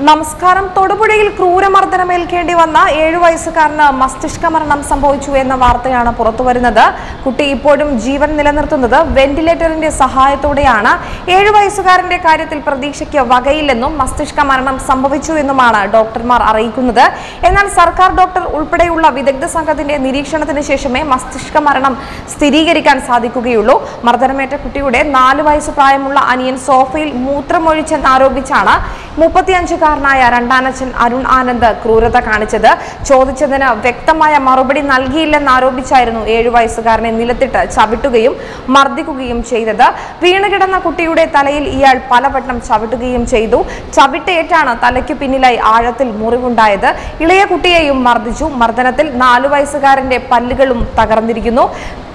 നമസ്കാരം. തൊടുപുഴയിൽ ക്രൂരമർദ്ദനമേൽക്കേണ്ടി വന്ന 7 വയസ്സുകാരന് മസ്തിഷ്ക മരണം സംഭവിച്ചു എന്ന വാർത്തയാണ് പുറത്തുവരുന്നത്. കുട്ടി ഇപ്പോഴും ജീവൻ നിലനിർത്തുന്നത് വെന്റിലേറ്ററിന്റെ സഹായത്തോടെയാണ്. 7 വയസ്സുകാരന്റെ കാര്യത്തിൽ പ്രതീക്ഷയ്ക്ക് വകയില്ലെന്നും മസ്തിഷ്ക മരണം സംഭവിച്ചു എന്നുമാണ് ഡോക്ടർമാർ അറിയിക്കുന്നത്. എന്നാൽ സർക്കാർ ഡോക്ടർ ഉൾപ്പെടെയുള്ള വിദഗ്ധ സംഘത്തിന്റെ നിരീക്ഷണത്തിന് ശേഷമേ മസ്തിഷ്ക മരണം സ്ഥിരീകരിക്കാൻ സാധിക്കുകയുള്ളൂ. മർദ്ദനമേറ്റ കുട്ടിയുടെ 4 വയസ്സ് പ്രായമുള്ള അനിയൻ സോഫയിൽ മൂത്രമൊഴിച്ചെന്നാരോപിച്ചാണ് 35 രണ്ടാനച്ഛൻ അരുൺ ആനന്ദ് ക്രൂരത കാണിച്ചത്. ചോദിച്ചതിന് വ്യക്തമായ മറുപടി നൽകിയില്ലെന്നാരോപിച്ചായിരുന്നു 7 വയസ്സുകാരനെ നിലത്തിട്ട് ചവിട്ടുകയും മർദ്ദിക്കുകയും ചെയ്തത്. വീണുകിടന്ന കുട്ടിയുടെ തലയിൽ ഇയാൾ പലവട്ടം ചവിട്ടുകയും ചെയ്തു. ചവിട്ടേറ്റാണ് തലയ്ക്കു പിന്നിലായി ആഴത്തിൽ മുറിവുണ്ടായത്. ഇളയ കുട്ടിയെയും മർദ്ദിച്ചു. മർദ്ദനത്തിൽ 4 വയസ്സുകാരന്റെ പല്ലുകളും തകർന്നിരിക്കുന്നു.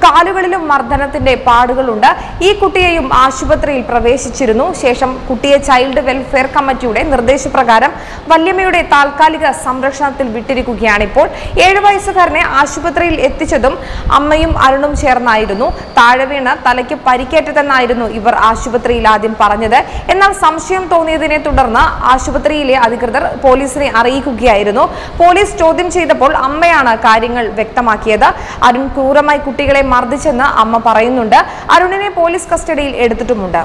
കാലുകളിലും മർദ്ദനത്തിന്റെ പാടുകളുണ്ട്. ഈ കുട്ടിയെയും ആശുപത്രിയിൽ പ്രവേശിച്ചിരുന്നു. ശേഷം കുട്ടിയെ ചൈൽഡ് വെൽഫെയർ കമ്മിറ്റിയുടെ നിർദ്ദേശപ്രകാരം വല്യമ്മയുടെ താൽക്കാലിക സംരക്ഷണത്തിൽ വിട്ടിരിക്കുകയാണിപ്പോൾ. 7 വയസ്സുകാരനെ ആശുപത്രിയിൽ എത്തിച്ചതും അമ്മയും അരുണും ചേർന്നായിരുന്നു. താഴെ വീണ് തലയ്ക്ക് പരിക്കേറ്റതെന്നായിരുന്നു ഇവർ ആശുപത്രിയിൽ ആദ്യം പറഞ്ഞത്. എന്നാൽ സംശയം തോന്നിയതിനെ തുടർന്ന് ആശുപത്രിയിലെ അധികൃതർ പോലീസിനെ അറിയിക്കുകയായിരുന്നു. പോലീസ് ചോദ്യം ചെയ്തപ്പോൾ അമ്മയാണ് കാര്യങ്ങൾ വ്യക്തമാക്കിയത്. അരുൺ ക്രൂരമായി കുട്ടികളെ മർദ്ദിച്ചെന്ന് അമ്മ പറയുന്നുണ്ട്. അരുണിനെ പോലീസ് കസ്റ്റഡിയിൽ എടുത്തിട്ടുമുണ്ട്.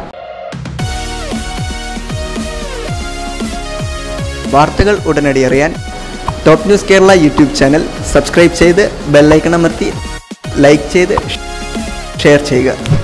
വാർത്തകൾ ഉടനടി അറിയാൻ top news Kerala YouTube channel subscribe ചെയ്ത് ബെൽ ഐക്കൺ അമർത്തി ലൈക്ക് ചെയ്ത് ഷെയർ ചെയ്യുക.